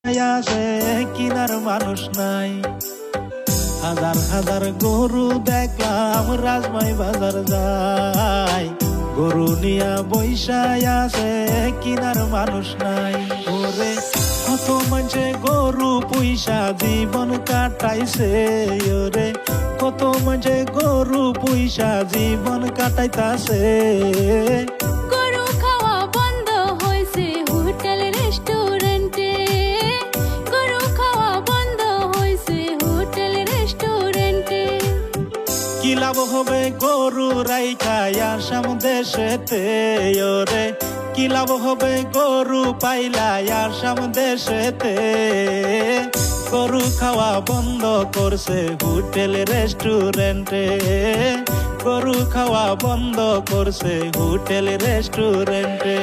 আসে কিনার মানুষ নাই। হাজার হাজার গরু দেখলাম রাজমাই বাজার যায়, গরু নিয়া বৈশায় আছে কিনার মানুষ নাই। ওরে কত মানুষে গরু পয়সা জীবন কাটাইছে, ওরে কত মানুষে গরু পয়সা জীবন কাটাইতাছে। গরু খাওয়া বন্ধ হয়েছে হোটেল রেস্টুরেন্টে, গরু খাওয়া বন্ধ হয়েছে হোটেল রেস্টুরেন্টে। কি লাভ হবে গরু রাইখা আসাম দেশেতে, ওরে কি লাভ হবে গরু পাইলা আসাম দেশেতে। গরু খাওয়া বন্ধ করছে হোটেল রেস্টুরেন্টে, গরু খাওয়া বন্ধ করছে হোটেল রেস্টুরেন্টে।